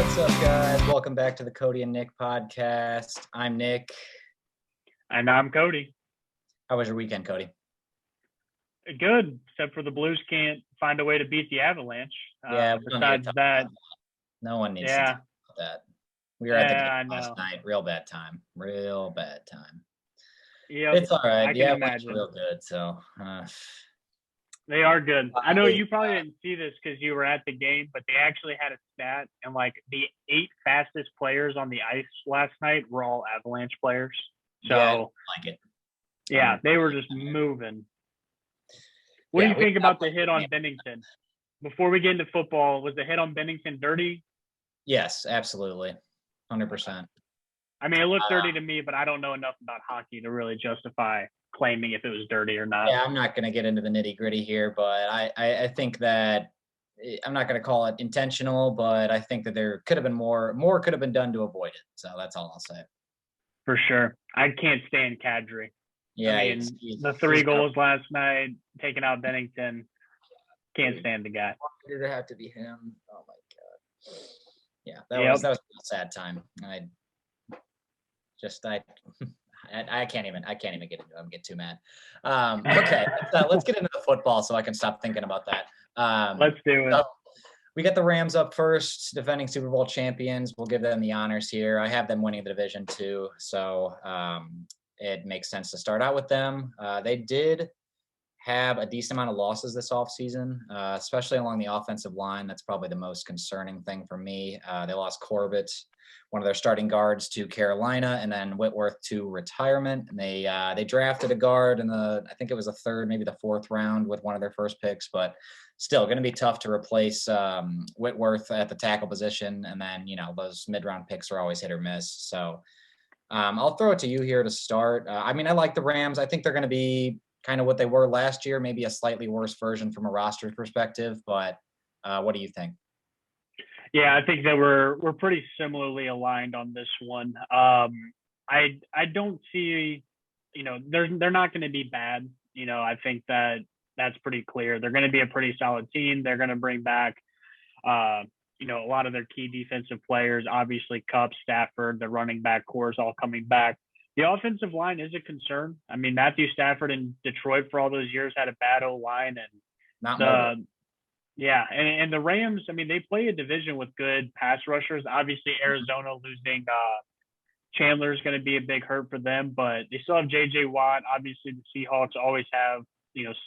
What's up, guys? Welcome back to the Kody and Nick podcast. I'm Nick. And I'm Kody. How was your weekend, Kody? Good, except for the Blues can't find a way to beat the Avalanche. Besides that, no one needs to talk about that. We were at the game last night. Real bad time. Yeah, it's all right. I can imagine. Real good. So they are good. I know you probably didn't see this because you were at the game, but they actually had a stat, and like the 8 fastest players on the ice last night were all Avalanche players. So yeah, I like it. Yeah, they were just moving. What do you think about the hit on Bennington? Before we get into football, was the hit on Bennington dirty? Yes, absolutely. 100%. I mean, it looked dirty to me, but I don't know enough about hockey to really justify claiming if it was dirty or not. Yeah, I'm not going to get into the nitty-gritty here, but I think that I'm not going to call it intentional, but I think that there could have been more could have been done to avoid it. So that's all I'll say. For sure. I can't stand Kadri. Yeah, I mean, the 3 goals last night, taking out Bennington, can't stand the guy. Why did it have to be him? Oh my god. Yeah, that was a sad time. I can't even get into it. I'm getting too mad. Okay, let's get into the football so I can stop thinking about that. Let's do it. So we got the Rams up first, defending Super Bowl champions. We'll give them the honors here. I have them winning the division too, so it makes sense to start out with them. They did have a decent amount of losses this offseason, especially along the offensive line. That's probably the most concerning thing for me. They lost Corbett, one of their starting guards, to Carolina, and then Whitworth to retirement. And they drafted a guard in I think it was the 3rd, maybe the 4th round with one of their first picks, but still going to be tough to replace Whitworth at the tackle position. And then, those mid-round picks are always hit or miss. So I'll throw it to you here to start. I like the Rams. I think they're going to be kind of what they were last year, maybe a slightly worse version from a roster perspective. But what do you think? Yeah, I think that we're pretty similarly aligned on this one. I don't see, they're not going to be bad. I think that's pretty clear. They're going to be a pretty solid team. They're going to bring back, a lot of their key defensive players. Obviously, Kupp, Stafford, the running back core is all coming back. The offensive line is a concern. I mean, Matthew Stafford in Detroit for all those years had a bad O-line, and and the Rams, I mean, they play a division with good pass rushers. Obviously, Arizona losing Chandler is going to be a big hurt for them, but they still have J.J. Watt. Obviously, the Seahawks always have,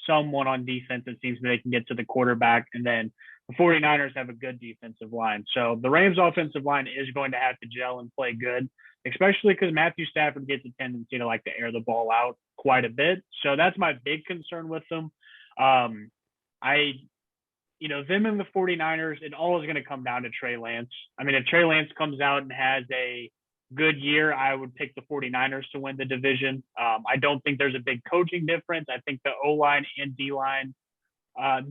someone on defense that seems that they can get to the quarterback, and then the 49ers have a good defensive line. So the Rams offensive line is going to have to gel and play good, especially because Matthew Stafford gets a tendency to like to air the ball out quite a bit. So that's my big concern with them. Them and the 49ers, it all is going to come down to Trey Lance. I mean, if Trey Lance comes out and has a good year, I would pick the 49ers to win the division. I don't think there's a big coaching difference. I think the O-line and D-line,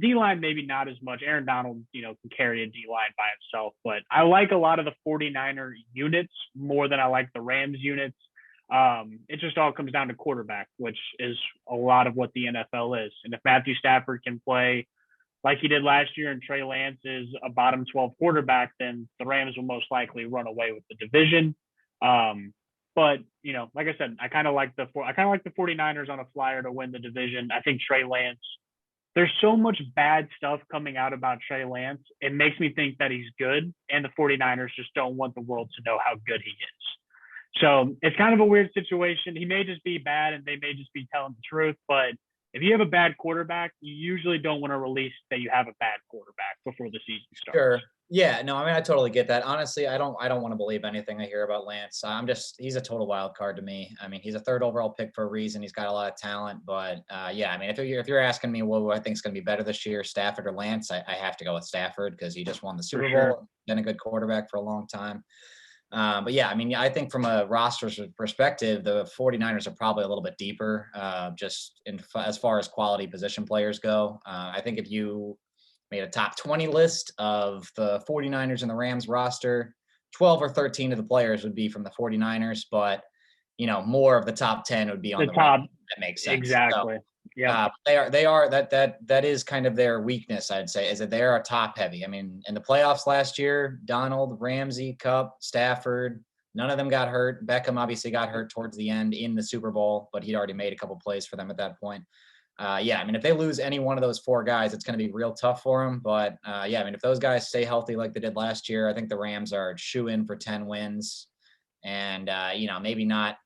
D-line maybe not as much. Aaron Donald, can carry a D-line by himself. But I like a lot of the 49er units more than I like the Rams units. It just all comes down to quarterback, which is a lot of what the NFL is. And if Matthew Stafford can play like he did last year and Trey Lance is a bottom 12 quarterback, then the Rams will most likely run away with the division. But, like I said, I kind of like the 49ers on a flyer to win the division. I think Trey Lance, there's so much bad stuff coming out about Trey Lance. It makes me think that he's good, and the 49ers just don't want the world to know how good he is. So it's kind of a weird situation. He may just be bad and they may just be telling the truth, but if you have a bad quarterback, you usually don't want to release that you have a bad quarterback before the season starts. Sure. Yeah, no, I mean, I totally get that. Honestly, I don't want to believe anything I hear about Lance. He's a total wild card to me. I mean, he's a 3rd overall pick for a reason. He's got a lot of talent, but I mean, if you're asking me what I think is going to be better this year, Stafford or Lance, I have to go with Stafford because he just won the Super Bowl, been a good quarterback for a long time. But yeah, I mean, I think from a roster's perspective, the 49ers are probably a little bit deeper, as far as quality position players go. I think if you made a top 20 list of the 49ers and the Rams roster, 12 or 13 of the players would be from the 49ers, but more of the top 10 would be on the top. That makes sense. Exactly. Yeah. That is kind of their weakness, I'd say, is that they are top heavy. I mean, in the playoffs last year, Donald, Ramsey, Cup, Stafford, none of them got hurt. Beckham obviously got hurt towards the end in the Super Bowl, but he'd already made a couple plays for them at that point. Yeah, I mean, if they lose any one of those four guys, it's going to be real tough for them. But yeah, I mean, if those guys stay healthy like they did last year, I think the Rams are shoe in for 10 wins, and maybe not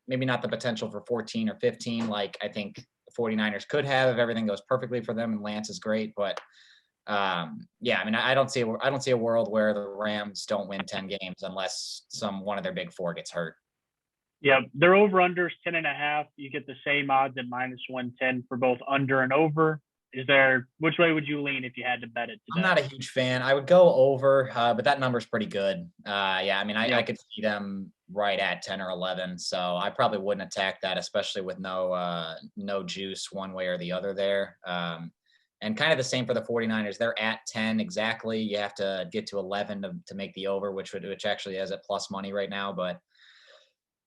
the potential for 14 or 15 like I think the 49ers could have if everything goes perfectly for them and Lance is great. But yeah, I mean, I don't see a world where the Rams don't win 10 games unless one of their big four gets hurt. Yeah, their over-under is 10.5. You get the same odds at -110 for both under and over. Which way would you lean if you had to bet it today? I'm not a huge fan. I would go over, but that number's pretty good. Yeah, I mean, I could see them right at 10 or 11, so I probably wouldn't attack that, especially with no juice one way or the other there. And kind of the same for the 49ers. They're at 10 exactly. You have to get to 11 to make the over, which actually has it plus money right now, but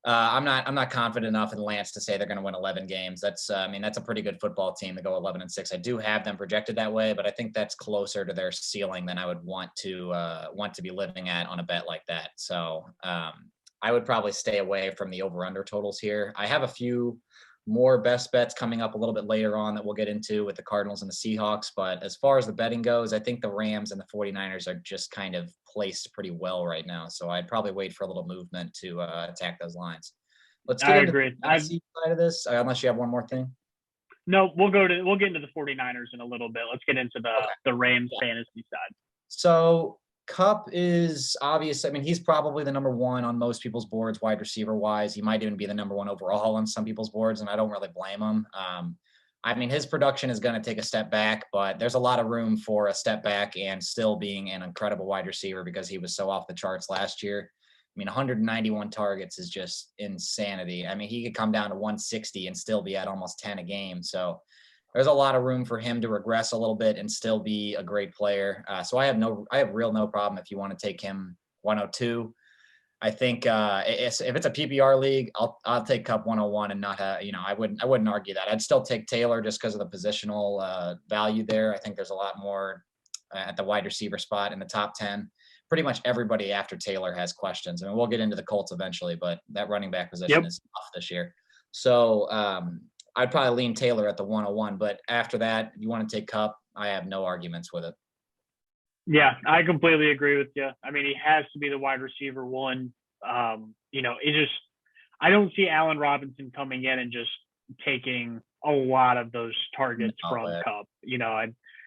I'm not confident enough in Lance to say they're going to win 11 games. That's a pretty good football team to go 11-6. I do have them projected that way, but I think that's closer to their ceiling than I would want to be living at on a bet like that. So I would probably stay away from the over/under totals here. I have a few more best bets coming up a little bit later on that we'll get into with the Cardinals and the Seahawks. But as far as the betting goes, I think the Rams and the 49ers are just kind of placed pretty well right now. So I'd probably wait for a little movement to attack those lines. Let's get into the NFC side of this, unless you have one more thing. No, we'll get into the 49ers in a little bit. Let's get into the Rams fantasy side. So Kupp is obvious. I mean, he's probably the number one on most people's boards, wide receiver wise. He might even be the number one overall on some people's boards, and I don't really blame him. I mean, his production is going to take a step back, but there's a lot of room for a step back and still being an incredible wide receiver because he was so off the charts last year. I mean, 191 targets is just insanity. I mean, he could come down to 160 and still be at almost 10 a game. So there's a lot of room for him to regress a little bit and still be a great player. So I have no problem if you want to take him 102. I think if it's a PPR league, I'll take Kupp 101 and not I wouldn't argue that. I'd still take Taylor just because of the positional value there. I think there's a lot more at the wide receiver spot in the top 10. Pretty much everybody after Taylor has questions. I mean, we'll get into the Colts eventually, but that running back position is tough this year. So I'd probably lean Taylor at the 101, but after that, you want to take Kupp, I have no arguments with it. Yeah, I completely agree with you. I mean, he has to be the wide receiver one. I don't see Allen Robinson coming in and just taking a lot of those targets from Kupp.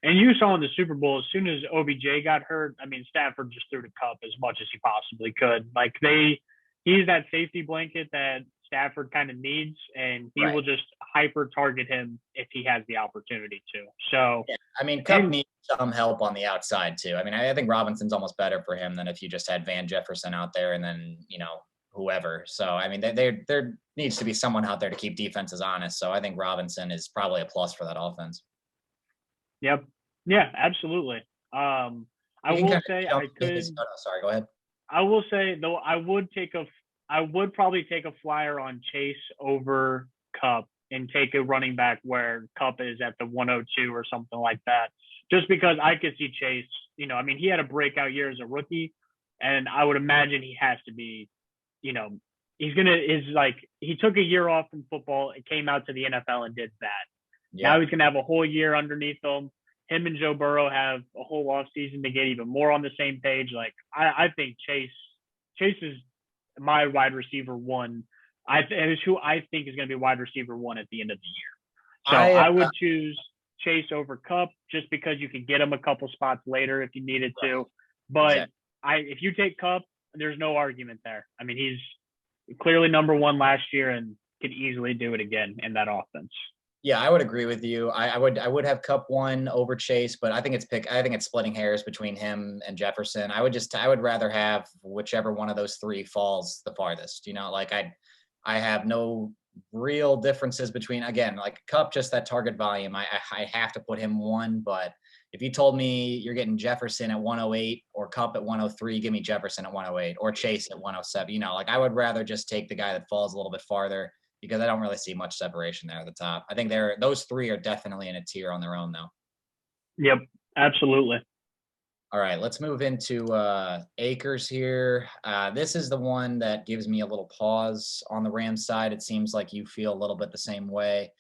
And you saw in the Super Bowl, as soon as OBJ got hurt, I mean, Stafford just threw to Kupp as much as he possibly could. Like he's that safety blanket that Stafford kind of needs, and he will just hyper target him if he has the opportunity to. So, yeah, I mean, Kupp needs some help on the outside too. I mean, I think Robinson's almost better for him than if you just had Van Jefferson out there and then, whoever. So, I mean, there needs to be someone out there to keep defenses honest. So I think Robinson is probably a plus for that offense. Yep. Yeah, absolutely. I will say I could. Sorry, go ahead. I will say though, I would probably take a flyer on Chase over Kupp and take a running back where Kupp is at the 102 or something like that. Just because I could see Chase, I mean, he had a breakout year as a rookie, and I would imagine he has to be, he took a year off from football and came out to the NFL and did that. Yeah. Now he's going to have a whole year underneath him. Him and Joe Burrow have a whole off season to get even more on the same page. Like I think Chase is my wide receiver one. And it's who I think is going to be wide receiver one at the end of the year. So I would choose Chase over Kupp just because you could get him a couple spots later if you needed to. But if you take Kupp, there's no argument there. I mean, he's clearly number one last year and could easily do it again in that offense. Yeah, I would agree with you. I would have Kupp one over Chase, but I think it's splitting hairs between him and Jefferson. I would rather have whichever one of those three falls the farthest. I have no real differences between, again, like Kupp, just that target volume. I have to put him one, but if you told me you're getting Jefferson at 108 or Kupp at 103, give me Jefferson at 108 or Chase at 107. I would rather just take the guy that falls a little bit farther. because I don't really see much separation there at the top. I think those three are definitely in a tier on their own, though. Yep, absolutely. All right, let's move into Akers here. This is the one that gives me a little pause on the Rams side. It seems like you feel a little bit the same way.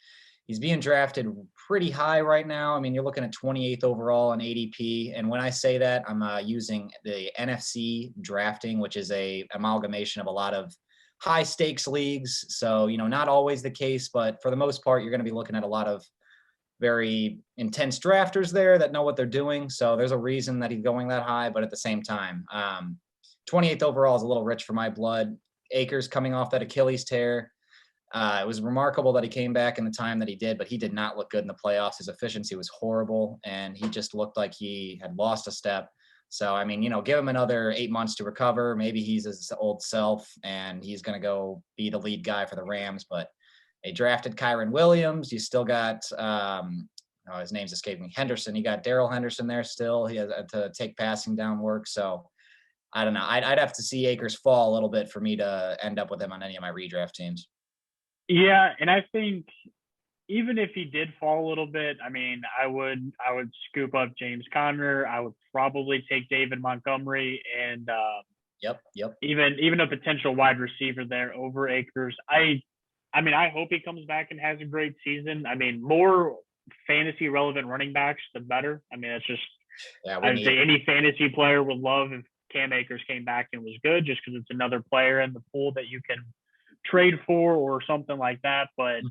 He's being drafted pretty high right now. I mean, you're looking at 28th overall in ADP. And when I say that, I'm using the NFC drafting, which is a amalgamation of a lot of high stakes leagues. So, not always the case, but for the most part, you're going to be looking at a lot of very intense drafters there that know what they're doing. So there's a reason that he's going that high, but at the same time, 28th overall is a little rich for my blood. Akers coming off that Achilles tear. It was remarkable that he came back in the time that he did, but he did not look good in the playoffs. His efficiency was horrible, and he just looked like he had lost a step. So, I mean, give him another 8 months to recover. Maybe he's his old self, and he's going to go be the lead guy for the Rams. But they drafted Kyron Williams. You still got, his name's escaping me, Henderson. You got Darrell Henderson there still. He has to take passing down work. So, I don't know. I'd have to see Akers fall a little bit for me to end up with him on any of my redraft teams. Yeah, and I think even if he did fall a little bit, I mean, I would scoop up James Conner. I would probably take David Montgomery and Yep. Even a potential wide receiver there over Akers. I mean, I hope he comes back and has a great season. I mean, more fantasy relevant running backs, the better. I mean, that's just I'd say any fantasy player would love if Cam Akers came back and was good, just because it's another player in the pool that you can trade for or something like that. But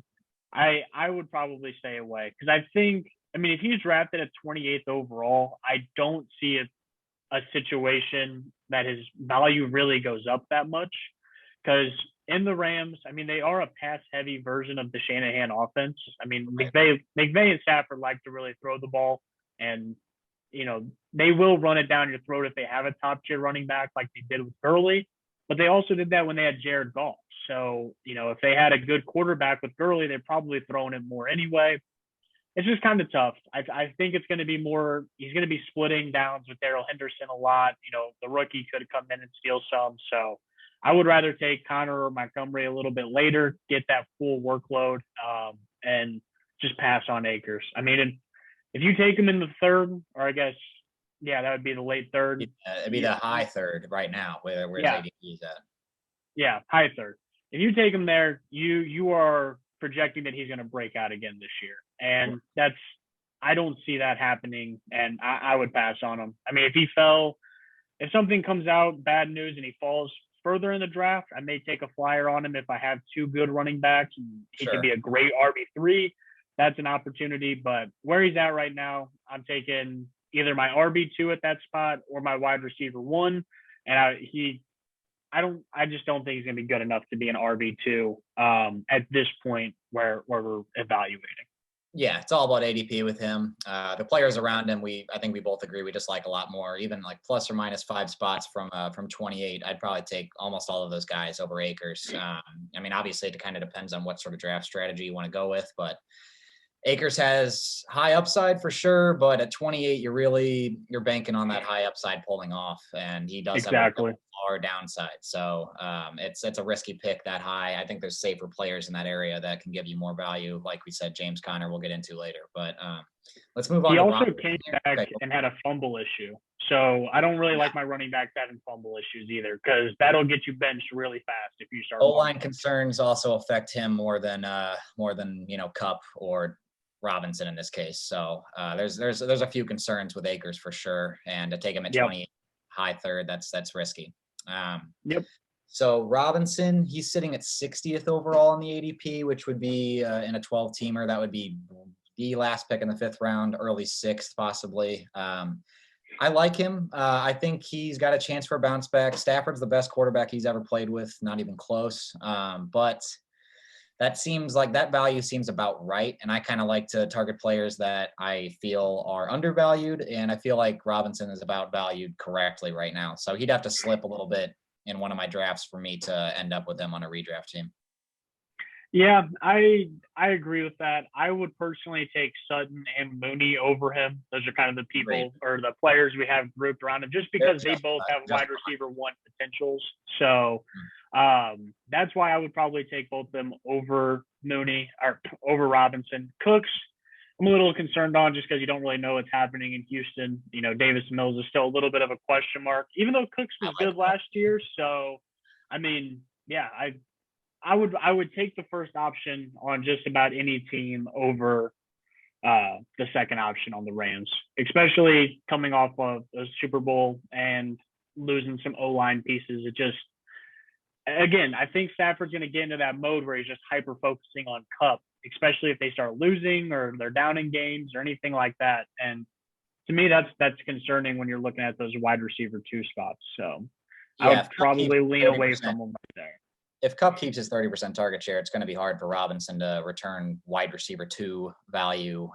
I would probably stay away, because I think, I mean, if he's drafted at 28th overall, I don't see a situation that his value really goes up that much, because in the Rams, I mean, they are a pass heavy version of the Shanahan offense. I mean, McVay and Stafford like to really throw the ball, and they will run it down your throat if they have a top tier running back like they did with Gurley, but they also did that when they had Jared Goff. So, if they had a good quarterback with Gurley, they're probably throwing it more anyway. It's just kind of tough. I think it's going to be more, he's going to be splitting downs with Darrell Henderson a lot. The rookie could come in and steal some. So I would rather take Conner or Montgomery a little bit later, get that full workload, and just pass on Akers. I mean, if you take him in the third, or I guess, yeah, that would be the late third. Yeah, it'd be the high third right now, where his ADP is at. Yeah, high third. If you take him there, you are projecting that he's going to break out again this year. And I don't see that happening, and I would pass on him. I mean, if something comes out, bad news, and he falls further in the draft, I may take a flyer on him if I have two good running backs and he could be a great RB3. That's an opportunity. But where he's at right now, I'm taking either my RB2 at that spot or my wide receiver 1. And I just don't think he's going to be good enough to be an RB2 at this point where we're evaluating. Yeah, it's all about ADP with him. The players around him, I think we both agree we just like a lot more. Even like plus or minus 5 spots from 28, I'd probably take almost all of those guys over Akers. I mean, obviously it kind of depends on what sort of draft strategy you want to go with, but Akers has high upside for sure, but at 28, you're banking on that high upside pulling off, and he does have a far downside. So it's a risky pick that high. I think there's safer players in that area that can give you more value. Like we said, James Conner we'll get into later, but let's move on. He also came back and had a fumble issue. So I don't really like my running backs having fumble issues either, because that'll get you benched really fast if you start. O-line concerns also affect him more than Kupp or Robinson in this case. So there's a few concerns with Akers for sure, and to take him at 20 high third, that's risky. So Robinson, he's sitting at 60th overall in the ADP, which would be in a 12-teamer. That would be the last pick in the 5th round, early 6th possibly. I like him. I think he's got a chance for a bounce back. Stafford's the best quarterback he's ever played with, not even close. But that seems like that value seems about right. And I kind of like to target players that I feel are undervalued. And I feel like Robinson is about valued correctly right now. So he'd have to slip a little bit in one of my drafts for me to end up with him on a redraft team. Yeah, I agree with that. I would personally take Sutton and Mooney over him. Those are kind of the Great. people or the players we have grouped around him, just They're because they both have just wide receiver one potentials. So that's why I would probably take both of them over Mooney or over Robinson. Cooks, I'm a little concerned on just because you don't really know what's happening in Houston. You know, Davis Mills is still a little bit of a question mark, even though Cooks I was like good last year. So, I mean, yeah, I would take the first option on just about any team over the second option on the Rams, especially coming off of a Super Bowl and losing some O line pieces. It just again, I think Stafford's going to get into that mode where he's just hyper focusing on Cup, especially if they start losing or they're down in games or anything like that. And to me, that's concerning when you're looking at those wide receiver two spots. So I Yeah, would if Cup keeps probably lean away 30%, from them right there. if Cup keeps his 30% target share, it's going to be hard for Robinson to return wide receiver two value.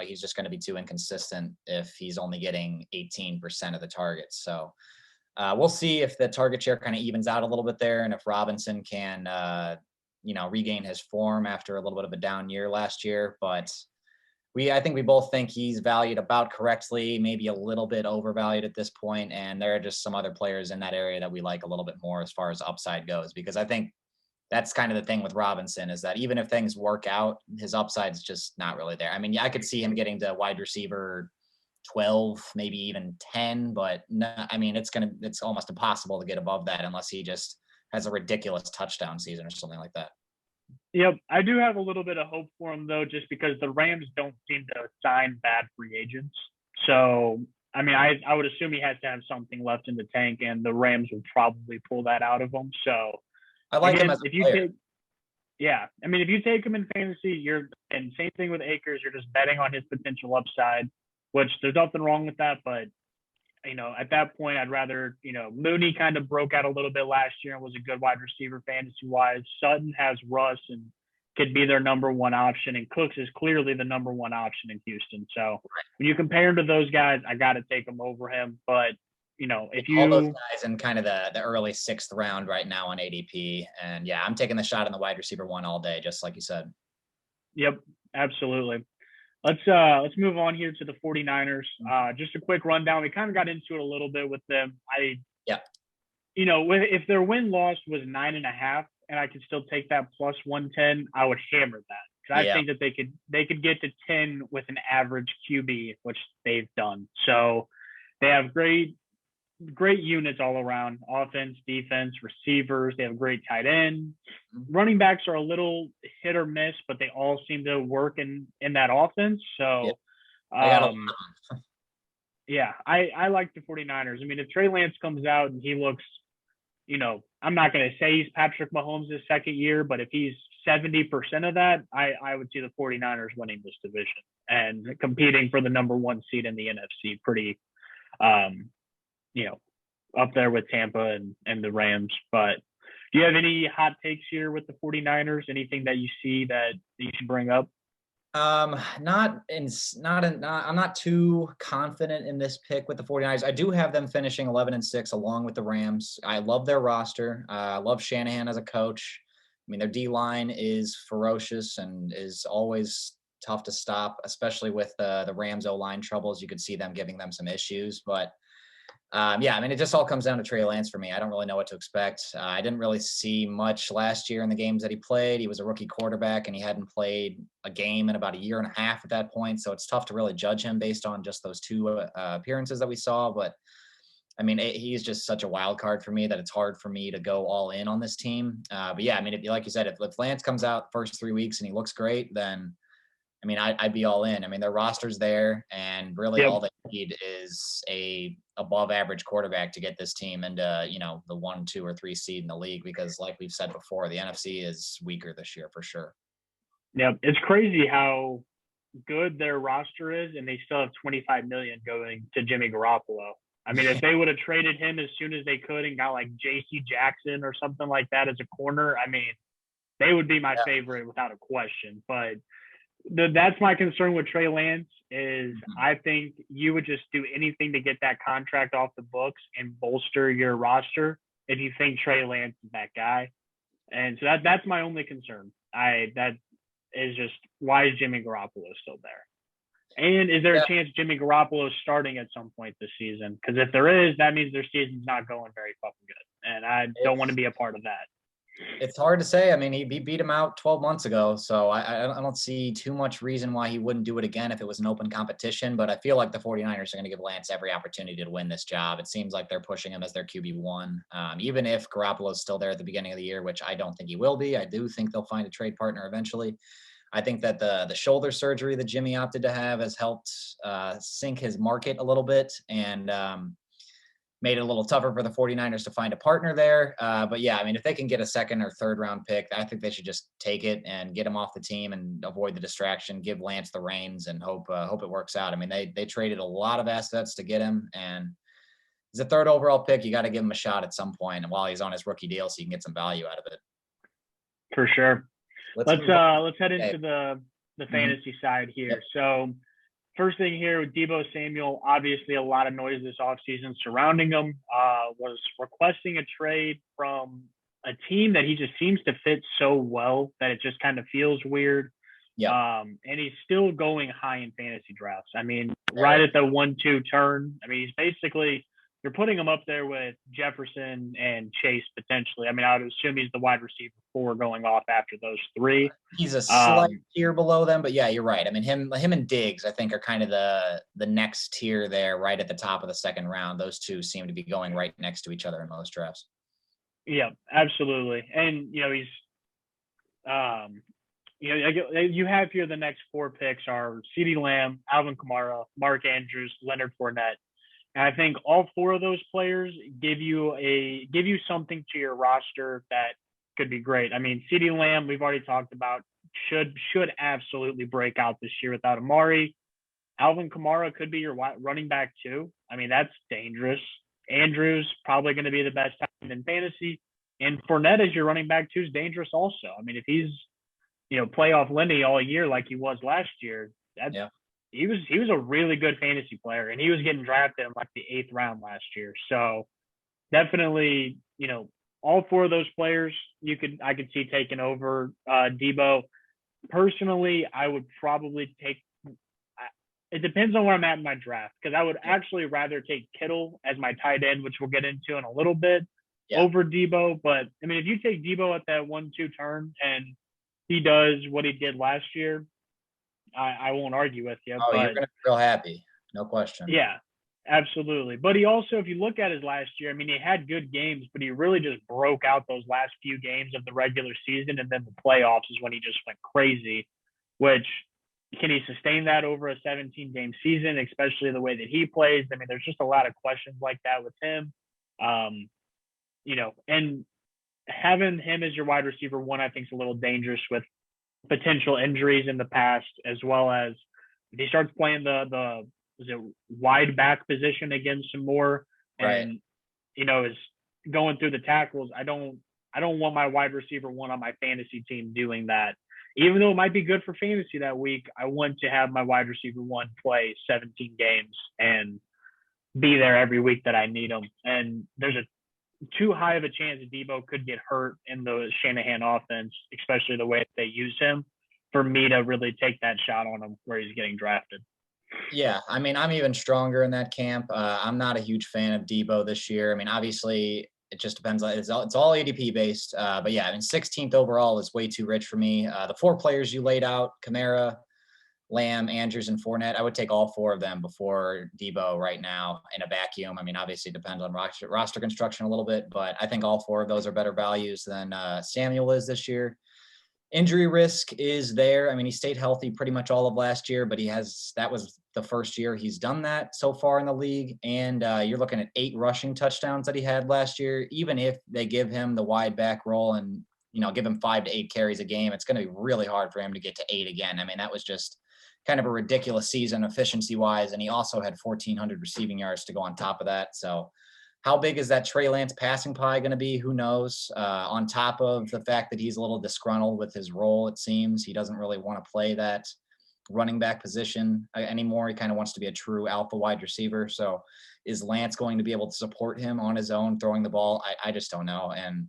He's just going to be too inconsistent if he's only getting 18% of the targets. So we'll see if the target share kind of evens out a little bit there, and if Robinson can, regain his form after a little bit of a down year last year. But I think we both think he's valued about correctly, maybe a little bit overvalued at this point, and there are just some other players in that area that we like a little bit more as far as upside goes, because I think that's kind of the thing with Robinson is that even if things work out, his upside's just not really there. I mean, I could see him getting to wide receiver 12, maybe even 10, but no, I mean, it's almost impossible to get above that unless he just has a ridiculous touchdown season or something like that. Yep, I do have a little bit of hope for him though, just because the Rams don't seem to sign bad free agents. So, I mean, I would assume he has to have something left in the tank, and the Rams would probably pull that out of him. So, I like him again, as if a you player. take, yeah, I mean, if you take him in fantasy, and same thing with Akers, you're just betting on his potential upside, which there's nothing wrong with that, but at that point, I'd rather, Mooney kind of broke out a little bit last year and was a good wide receiver fantasy wise. Sutton has Russ and could be their number one option, and Cooks is clearly the number one option in Houston. So when you compare him to those guys, I got to take him over him. But, if All those you, guys in kind of the early sixth round right now on ADP. And yeah, I'm taking the shot on the wide receiver one all day, just like you said. yep, absolutely. Let's move on here to the 49ers. Just a quick rundown. We kind of got into it a little bit with them. Yeah. If their win-loss was 9.5 and I could still take that plus 110, I would hammer that. Because I think that they could get to 10 with an average QB, which they've done. So they have great units all around: offense, defense, receivers. They have great tight end. Running backs are a little hit or miss, but they all seem to work in that offense. So, I got I like the 49ers. I mean, if Trey Lance comes out and he looks, I'm not going to say he's Patrick Mahomes' second year, but if he's 70% of that, I would see the 49ers winning this division and competing for the number one seed in the NFC pretty, up there with Tampa and the Rams. But do you have any hot takes here with the 49ers? Anything that you see that you should bring up? I'm not too confident in this pick with the 49ers. I do have them finishing 11-6 along with the Rams. I love their roster. I love Shanahan as a coach. I mean, their D-line is ferocious and is always tough to stop, especially with the Rams O-line troubles. You could see them giving them some issues, but I mean, it just all comes down to Trey Lance for me. I don't really know what to expect. I didn't really see much last year in the games that he played. He was a rookie quarterback, and he hadn't played a game in about a year and a half at that point. So it's tough to really judge him based on just those two appearances that we saw. But I mean, he's just such a wild card for me that it's hard for me to go all in on this team. But yeah, I mean, like you said, if Lance comes out the first 3 weeks and he looks great, then I mean, I'd be all in. I mean, their roster's there, and really all they need is a above average quarterback to get this team into, the 1, 2, or 3 seed in the league, because like we've said before, the NFC is weaker this year for sure. Yeah, it's crazy how good their roster is, and they still have 25 million going to Jimmy Garoppolo. I mean, if they would have traded him as soon as they could and got like J.C. Jackson or something like that as a corner, I mean, they would be my favorite without a question. But that's my concern with Trey Lance is I think you would just do anything to get that contract off the books and bolster your roster if you think Trey Lance is that guy. And so that's my only concern. That is just, why is Jimmy Garoppolo still there? And is there a chance Jimmy Garoppolo is starting at some point this season? Because if there is, that means their season's not going very fucking good. And I don't want to be a part of that. It's hard to say. I mean, he beat him out 12 months ago, so I don't see too much reason why he wouldn't do it again if it was an open competition. But I feel like the 49ers are going to give Lance every opportunity to win this job. It seems like they're pushing him as their QB1. Even if Garoppolo is still there at the beginning of the year, which I don't think he will be. I do think they'll find a trade partner eventually. I think that the shoulder surgery that Jimmy opted to have has helped sink his market a little bit and made it a little tougher for the 49ers to find a partner there. But yeah, I mean, if they can get a second or third round pick, I think they should just take it and get him off the team and avoid the distraction, give Lance the reins and hope it works out. I mean, they traded a lot of assets to get him, and he's a third overall pick. You got to give him a shot at some point while he's on his rookie deal so you can get some value out of it. For sure. Let's head into the fantasy side here. Yep. So first thing here with Deebo Samuel, obviously a lot of noise this offseason surrounding him, was requesting a trade from a team that he just seems to fit so well that it just kind of feels weird. Yeah. And he's still going high in fantasy drafts. I mean, right at the 1-2 turn. I mean, he's basically, you're putting him up there with Jefferson and Chase potentially. I mean, I would assume he's the wide receiver 4 going off after those 3. He's a slight tier below them, but yeah, you're right. I mean, him and Diggs, I think, are kind of the next tier there, right at the top of the second round. Those two seem to be going right next to each other in most drafts. Yeah, absolutely. And he's, you have here the next 4 picks are CeeDee Lamb, Alvin Kamara, Mark Andrews, Leonard Fournette. And I think all 4 of those players give you something to your roster that could be great. I mean, CeeDee Lamb, we've already talked about, should absolutely break out this year without Amari. Alvin Kamara could be your running back too. I mean, that's dangerous. Andrews probably going to be the best time in fantasy, and Fournette as your running back too is dangerous also. I mean, if he's playoff Lenny all year like he was last year, he was a really good fantasy player, and he was getting drafted in like the 8th round last year. So definitely, all 4 of those players I could see taking over Deebo. Personally, I would probably take. It depends on where I'm at in my draft, because I would actually rather take Kittle as my tight end, which we'll get into in a little bit, over Deebo. But I mean, if you take Deebo at that 1-2 turn and he does what he did last year, I won't argue with you. Oh, you're going to be real happy. No question. Yeah, absolutely. But he also, if you look at his last year, I mean, he had good games, but he really just broke out those last few games of the regular season. And then the playoffs is when he just went crazy, which can he sustain that over a 17-game season, especially the way that he plays? I mean, there's just a lot of questions like that with him. And having him as your wide receiver 1, I think is a little dangerous with potential injuries in the past, as well as if he starts playing the wide back position again some more, and is going through the tackles. I don't want my wide receiver 1 on my fantasy team doing that. Even though it might be good for fantasy that week, I want to have my wide receiver 1 play 17 games and be there every week that I need him. And there's too high of a chance that Deebo could get hurt in the Shanahan offense, especially the way that they use him, for me to really take that shot on him where he's getting drafted. Yeah, I mean, I'm even stronger in that camp. I'm not a huge fan of Deebo this year. I mean, obviously, it just depends. It's all ADP based. But yeah, I mean, 16th overall is way too rich for me. The 4 players you laid out, Kamara, Lamb, Andrews, and Fournette, I would take all 4 of them before Deebo right now in a vacuum. I mean, obviously it depends on roster construction a little bit, but I think all 4 of those are better values than Samuel is this year. Injury risk is there. I mean, he stayed healthy pretty much all of last year, but that was the first year he's done that so far in the league. And you're looking at 8 rushing touchdowns that he had last year. Even if they give him the wide back role and, give him 5 to 8 carries a game, it's going to be really hard for him to get to 8 again. I mean, that was just kind of a ridiculous season efficiency wise. And he also had 1,400 receiving yards to go on top of that. So how big is that Trey Lance passing pie going to be? Who knows? On top of the fact that he's a little disgruntled with his role, it seems. He doesn't really want to play that running back position anymore. He kind of wants to be a true alpha wide receiver. So is Lance going to be able to support him on his own throwing the ball? I just don't know. And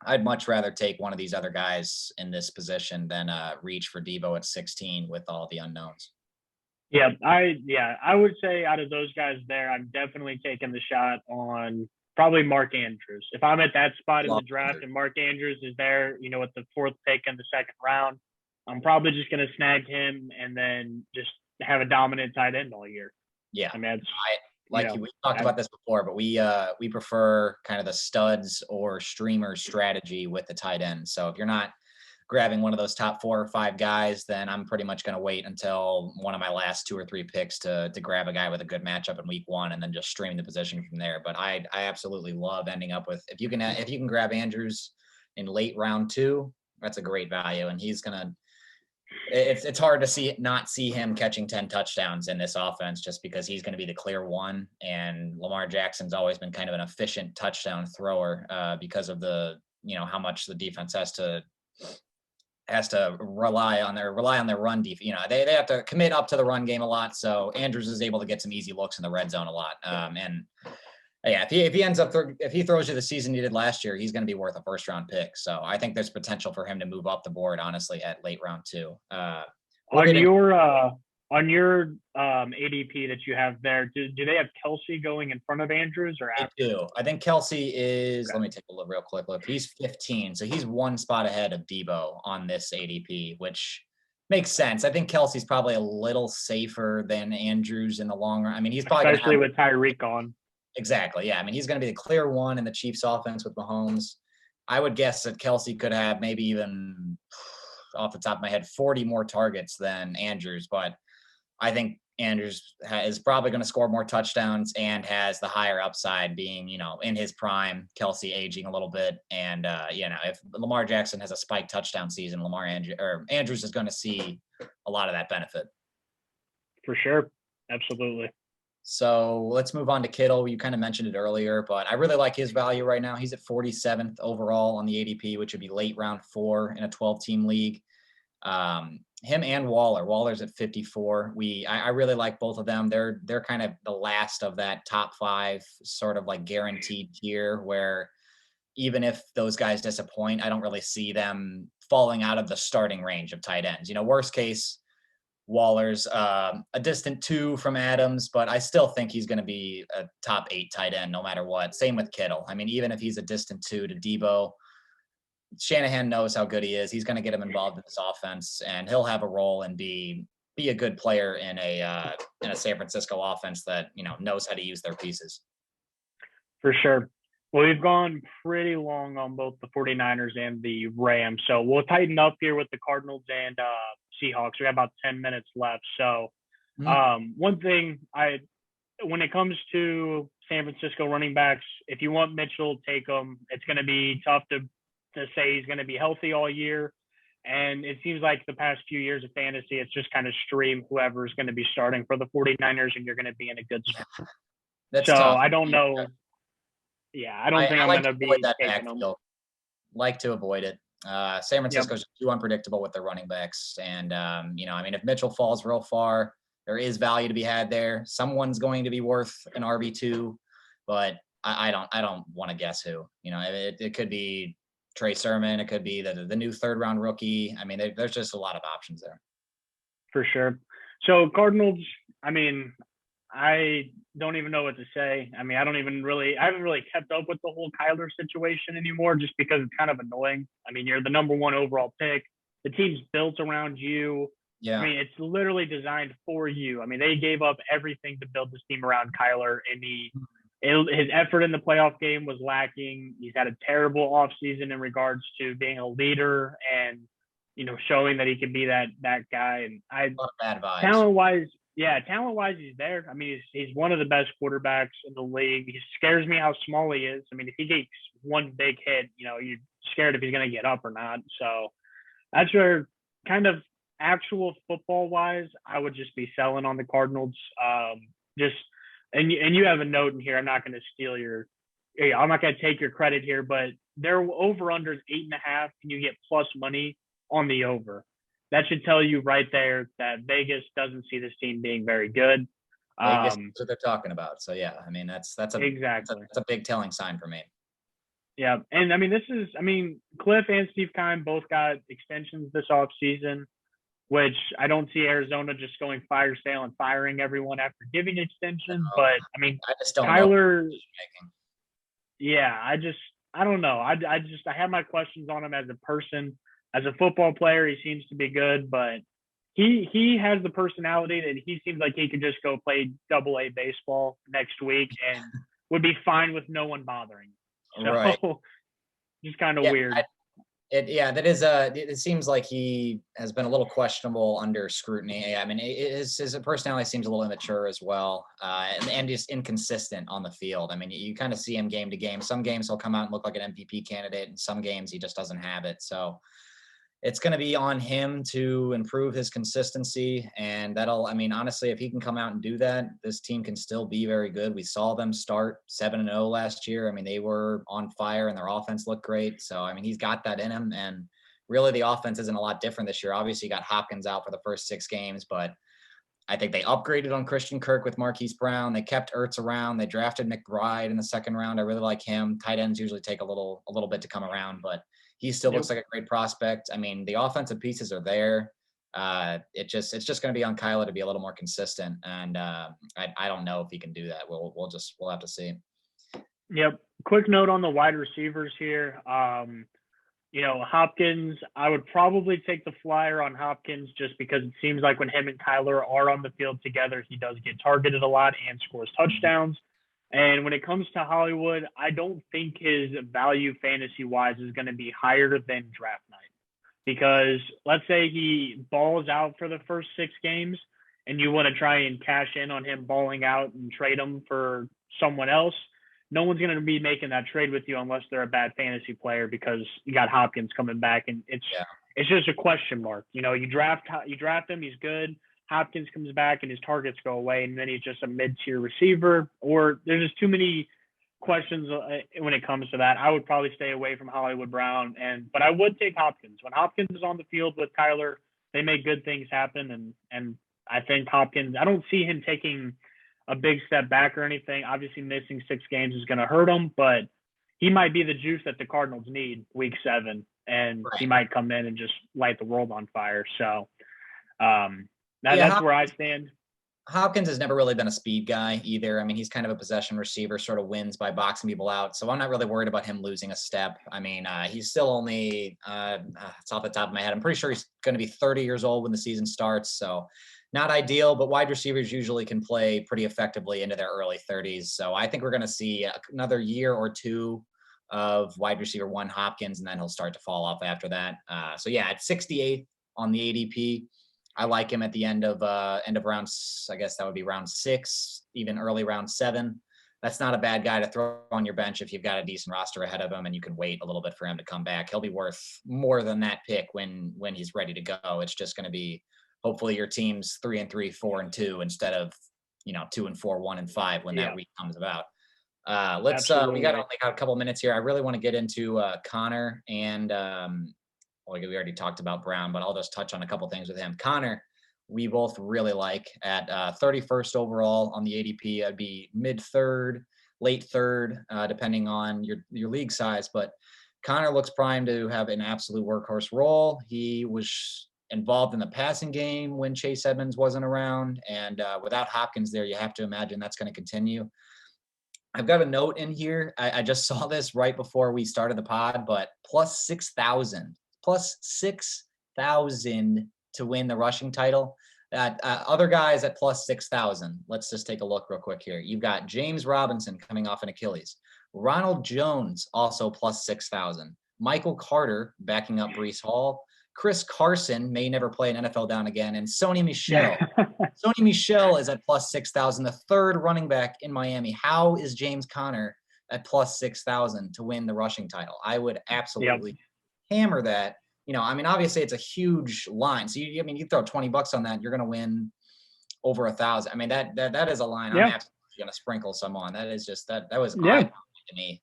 I'd much rather take one of these other guys in this position than reach for Debo at 16 with all the unknowns. I would say out of those guys there, I'm definitely taking the shot on probably Mark Andrews. If I'm at that spot in the draft and Mark Andrews is there, with the 4th pick in the 2nd round, I'm probably just going to snag him and then just have a dominant tight end all year. Yeah, I mean, we talked about this before, but we prefer kind of the studs or streamer strategy with the tight end. So if you're not grabbing one of those top 4 or 5 guys, then I'm pretty much going to wait until one of my last 2 or 3 picks to grab a guy with a good matchup in week 1 and then just stream the position from there. But I absolutely love ending up with, if you can grab Andrews in late round 2, that's a great value. And it's hard to not see him catching 10 touchdowns in this offense just because he's going to be the clear one. And Lamar Jackson's always been kind of an efficient touchdown thrower because of how much the defense has to rely on their run defense. They have to commit up to the run game a lot. So Andrews is able to get some easy looks in the red zone a lot. If he throws you the season he did last year, he's going to be worth a 1st round pick. So I think there's potential for him to move up the board, honestly, at late round 2. On your ADP that you have there, do they have Kelsey going in front of Andrews or after? They do. I think Kelsey is, let me take a real quick look. He's 15. So he's 1 spot ahead of Debo on this ADP, which makes sense. I think Kelsey's probably a little safer than Andrews in the long run. I mean, he's probably especially with Tyreek on. Exactly. Yeah. I mean, he's going to be the clear one in the Chiefs offense with Mahomes. I would guess that Kelsey could have maybe even off the top of my head, 40 more targets than Andrews, but I think Andrews is probably going to score more touchdowns and has the higher upside being, in his prime, Kelsey aging a little bit. And, if Lamar Jackson has a spike touchdown season, Andrews is going to see a lot of that benefit. For sure. Absolutely. So let's move on to Kittle. You kind of mentioned it earlier, but I really like his value right now. He's at 47th overall on the ADP, which would be late round 4 in a 12-team league. Him and Waller. Waller's at 54. I really like both of them. They're kind of the last of that top 5 sort of like guaranteed tier where even if those guys disappoint, I don't really see them falling out of the starting range of tight ends. Worst case, Waller's a distant 2 from Adams, but I still think he's going to be a top 8 tight end no matter what. Same with Kittle. I mean, even if he's a distant 2 to Debo, Shanahan knows how good he is. He's going to get him involved in this offense, and he'll have a role and be a good player in a San Francisco offense that knows how to use their pieces. For sure. Well, we've gone pretty long on both the 49ers and the Rams, so we'll tighten up here with the Cardinals and Seahawks. We have about 10 minutes left. So one thing when it comes to San Francisco running backs, if you want Mitchell, take him. It's going to be tough to say he's going to be healthy all year. And it seems like the past few years of fantasy, it's just kind of stream whoever's going to be starting for the 49ers and you're going to be in a good spot. That's tough. I don't know. Yeah, I don't think I'm going to be taking them. Like to avoid it. San Francisco's too unpredictable with their running backs. And, if Mitchell falls real far, there is value to be had there. Someone's going to be worth an RB2, but I don't want to guess who. It could be Trey Sermon. It could be the new 3rd-round rookie. I mean, there's just a lot of options there. For sure. So Cardinals, I don't even know what to say. I haven't really kept up with the whole Kyler situation anymore just because it's kind of annoying. You're the number 1 overall pick. The team's built around you. Yeah. It's literally designed for you. They gave up everything to build this team around Kyler, and his effort in the playoff game was lacking. He's had a terrible offseason in regards to being a leader and, showing that he could be that guy. And a lot of bad vibes. Talent-wise, he's there. He's one of the best quarterbacks in the league. He scares me how small he is. If he gets one big hit, you're scared if he's going to get up or not. So that's where kind of actual football-wise, I would just be selling on the Cardinals. And you have a note in here. I'm not going to steal I'm not going to take your credit here, but their over-under is 8.5, and you get plus money on the over. That should tell you right there that Vegas doesn't see this team being very good. Vegas, that's what they're talking about. So yeah, that's exactly. That's a big telling sign for me. Yeah. And I mean, Cliff and Steve Keim both got extensions this offseason, which I don't see Arizona just going fire sale and firing everyone after giving extensions. But I mean, I just don't know. Kyler, yeah, I don't know. I have my questions on him as a person. As a football player, he seems to be good, but he has the personality that he seems like he could just go play AA baseball next week and would be fine with no one bothering. So Right. just kind of weird. That is it seems like he has been a little questionable under scrutiny. I mean, his personality seems a little immature as well, and just inconsistent on the field. I mean, you kind of see him game to game. Some games he'll come out and look like an MVP candidate, and some games he just doesn't have it. So it's going to be on him to improve his consistency. And I mean, honestly, if he can come out and do that, this team can still be very good. We saw them start 7-0 last year. I mean, they were on fire and their offense looked great. So, I mean, he's got that in him. And really the offense isn't a lot different this year. Obviously, you got Hopkins out for the first 6 games, but I think they upgraded on Christian Kirk with Marquise Brown. They kept Ertz around. They drafted McBride in the 2nd round. I really like him. Tight ends usually take a little bit to come around, but he still looks like a great prospect. I mean, the offensive pieces are there. It's just going to be on Kyler to be a little more consistent, and I don't know if he can do that. We'll have to see. Yep. Quick note on the wide receivers here. Hopkins, I would probably take the flyer on Hopkins just because it seems like when him and Kyler are on the field together, he does get targeted a lot and scores touchdowns. And when it comes to Hollywood, I don't think his value fantasy-wise is going to be higher than draft night. Because let's say he balls out for the first 6 games and you want to try and cash in on him balling out and trade him for someone else, no one's going to be making that trade with you unless they're a bad fantasy player because you got Hopkins coming back, and it's just a question mark. You draft him, he's good. Hopkins comes back and his targets go away, and then he's just a mid-tier receiver. Or there's just too many questions when it comes to that. I would probably stay away from Hollywood Brown, but I would take Hopkins. When Hopkins is on the field with Kyler, they make good things happen, and I think Hopkins, I don't see him taking a big step back or anything. Obviously, missing 6 games is going to hurt him, but he might be the juice that the Cardinals need week 7, and he might come in and just light the world on fire. So that's where I stand. Hopkins has never really been a speed guy either. I mean, he's kind of a possession receiver, sort of wins by boxing people out. So I'm not really worried about him losing a step. I mean, he's still only, it's off the top of my head, I'm pretty sure he's going to be 30 years old when the season starts. So not ideal, but wide receivers usually can play pretty effectively into their early 30s. So I think we're going to see another year or 2 of wide receiver 1 Hopkins, and then he'll start to fall off after that. So yeah, at 68th on the ADP, I like him at the end of rounds. I guess that would be round 6, even early round 7. That's not a bad guy to throw on your bench if you've got a decent roster ahead of him and you can wait a little bit for him to come back. He'll be worth more than that pick when he's ready to go. It's just going to be hopefully your team's 3-3, 4-2 instead of 2-4, 1-5 when that week comes about. We got a couple minutes here. I really want to get into Connor and we already talked about Brown, but I'll just touch on a couple things with him. Connor, we both really like at 31st overall on the ADP. I'd be mid-3rd, late 3rd, depending on your league size. But Connor looks primed to have an absolute workhorse role. He was involved in the passing game when Chase Edmonds wasn't around. And without Hopkins there, you have to imagine that's going to continue. I've got a note in here. I just saw this right before we started the pod, but plus 6,000 to win the rushing title. Other guys at plus 6,000. Let's just take a look real quick here. You've got James Robinson coming off an Achilles. Ronald Jones also plus 6,000. Michael Carter backing up Breece Hall. Chris Carson may never play an NFL down again. And Sony Michel. Sony Michel is at plus 6,000, the 3rd running back in Miami. How is James Conner at plus 6,000 to win the rushing title? I would absolutely hammer that. Obviously it's a huge line. So you throw $20 on that, you're going to win over 1,000. I mean, that is a line I'm absolutely going to sprinkle some on. That is just that was eye-popping to me.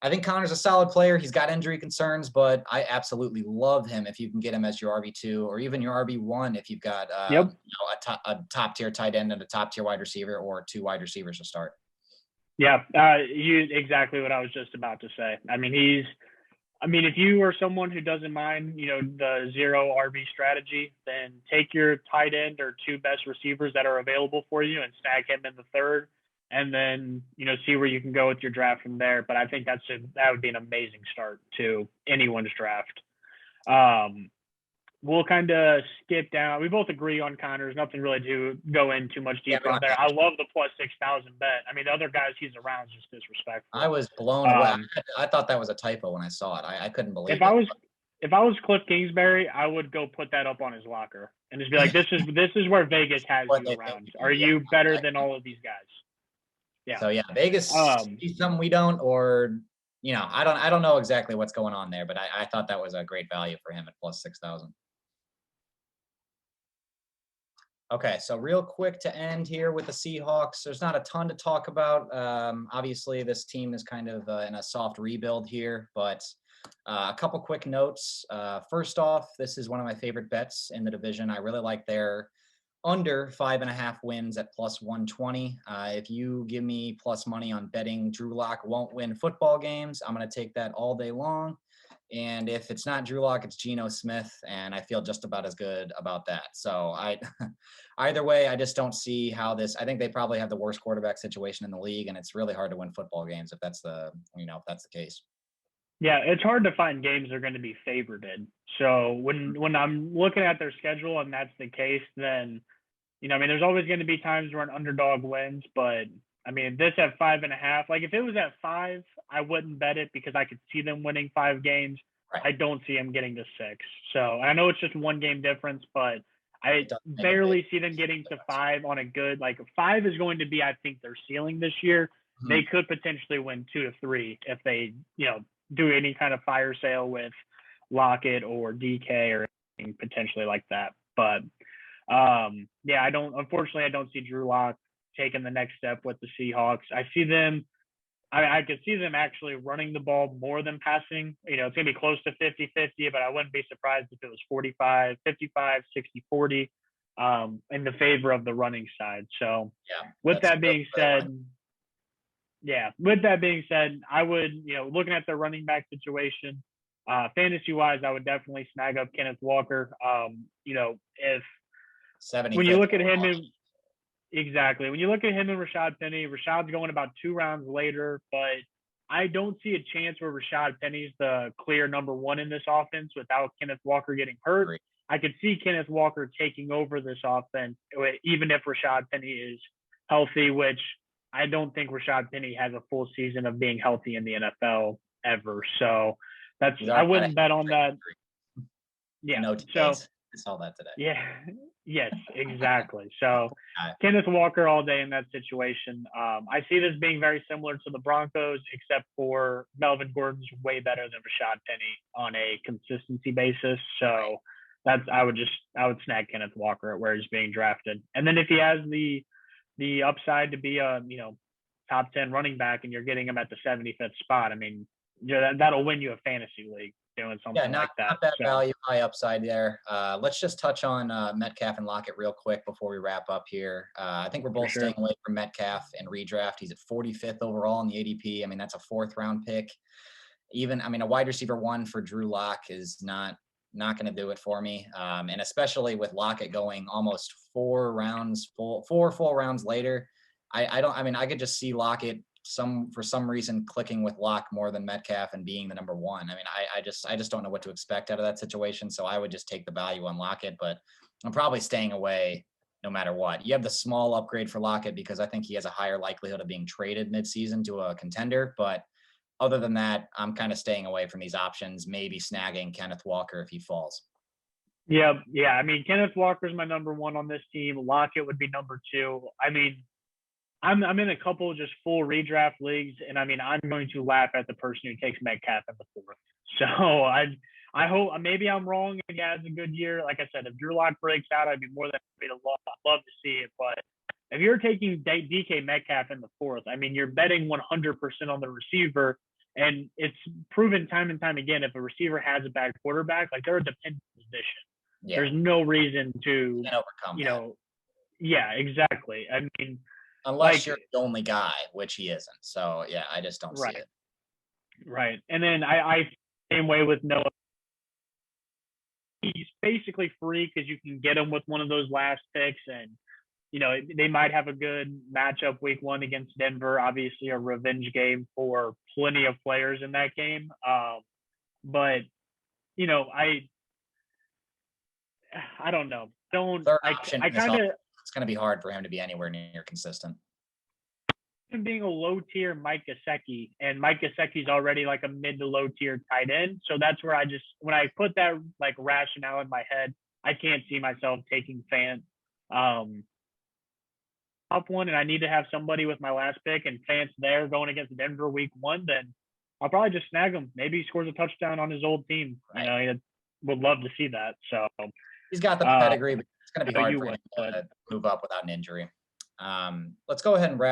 I think Connor's a solid player. He's got injury concerns, but I absolutely love him if you can get him as your RB2 or even your RB1 if you've got a top-tier tight end and a top-tier wide receiver or 2 wide receivers to start. Yeah, you exactly what I was just about to say. I mean, if you are someone who doesn't mind, the zero RB strategy, then take your tight end or two best receivers that are available for you and snag him in the third, and then see where you can go with your draft from there. But I think that would be an amazing start to anyone's draft. We'll kind of skip down. We both agree on Connors. Nothing really to go in too much deeper on there. I love the plus 6,000 bet. I mean, the other guys he's around is just disrespectful. I was blown away. I thought that was a typo when I saw it. I couldn't believe it. If I was Cliff Kingsbury, I would go put that up on his locker and just be like, "This is where Vegas has you around. Are you better than all of these guys?" Yeah. So Vegas sees something we don't, or I don't know exactly what's going on there, but I thought that was a great value for him at plus 6,000. Okay, so real quick to end here with the Seahawks, there's not a ton to talk about. Obviously, this team is kind of in a soft rebuild here, but a couple quick notes. First off, this is one of my favorite bets in the division. I really like their under 5.5 wins at plus 120. If you give me plus money on betting Drew Lock won't win football games, I'm going to take that all day long. And if it's not Drew Lock, it's Geno Smith, and I feel just about as good about that. So either way, I just don't see how this. I think they probably have the worst quarterback situation in the league, and it's really hard to win football games if that's the case. Yeah, it's hard to find games that are going to be favored. So when I'm looking at their schedule and that's the case, then there's always going to be times where an underdog wins, but this at 5.5, like if it was at 5, I wouldn't bet it because I could see them winning 5 games. Right. I don't see them getting to 6. So I know it's just 1 game difference, but I barely see them getting to 5 on a good, 5 is going to be, I think, their ceiling this year. Mm-hmm. They could potentially win 2 to 3 if they, do any kind of fire sale with Lockett or DK or anything potentially like that. But unfortunately, I don't see Drew Lock taking the next step with the Seahawks. I see them, I could see them actually running the ball more than passing. It's going to be close to 50-50, but I wouldn't be surprised if it was 45, 55, 60, 40 in the favor of the running side. So with that being said, I would, looking at their running back situation, fantasy-wise, I would definitely snag up Kenneth Walker. If when you look at him Exactly. When you look at him and Rashad Penny, Rashad's going about 2 rounds later, but I don't see a chance where Rashad Penny's the clear number 1 in this offense without Kenneth Walker getting hurt. Great. I could see Kenneth Walker taking over this offense, even if Rashad Penny is healthy, which I don't think Rashad Penny has a full season of being healthy in the NFL ever. So I wouldn't bet on that. Yeah. No, so I saw that today. Yeah. Yes, exactly. So Kenneth Walker all day in that situation. I see this being very similar to the Broncos, except for Melvin Gordon's way better than Rashad Penny on a consistency basis. So I would snag Kenneth Walker at where he's being drafted. And then if he has the upside to be a top 10 running back and you're getting him at the 75th spot, that'll win you a fantasy league. Doing something like that. Not that value, high upside there. Let's just touch on Metcalf and Lockett real quick before we wrap up here. I think we're both staying away from Metcalf and redraft. He's at 45th overall in the ADP. That's a 4th round pick. A wide receiver 1 for Drew Lock is not going to do it for me. And especially with Lockett going almost 4 full rounds later, I could just see Lockett for some reason clicking with Lock more than Metcalf and being the number 1. I just don't know what to expect out of that situation. So I would just take the value on Lockett, but I'm probably staying away no matter what. You have the small upgrade for Lockett because I think he has a higher likelihood of being traded midseason to a contender. But other than that, I'm kind of staying away from these options, maybe snagging Kenneth Walker if he falls. Yeah. Kenneth Walker's my number 1 on this team. Lockett would be number 2. I'm in a couple just full redraft leagues, and I'm going to laugh at the person who takes Metcalf in the 4th. So I hope maybe I'm wrong and he has a good year. Like I said, if Drew Lock breaks out, I'd be more than happy to love to see it. But if you're taking DK Metcalf in the 4th, you're betting 100% on the receiver, and it's proven time and time again if a receiver has a bad quarterback, they're a dependent position. Yeah. There's no reason to overcome that. Yeah, exactly. unless you're the only guy, which he isn't. So yeah, I just don't see it. Right. And then I same way with Noah. He's basically free because you can get him with one of those last picks, and they might have a good matchup week 1 against Denver. Obviously, a revenge game for plenty of players in that game. But I don't know. I kind of. It's going to be hard for him to be anywhere near consistent. Him being a low tier Mike Gesicki, and Mike Gesicki's already like a mid to low tier tight end. So that's where when I put that like rationale in my head, I can't see myself taking Fant up one, and I need to have somebody with my last pick, and Fant's there going against Denver week 1, then I'll probably just snag him. Maybe he scores a touchdown on his old team. Right. I would love to see that. So he's got the pedigree, but it's going to be hard for him to move up without an injury. Let's go ahead and wrap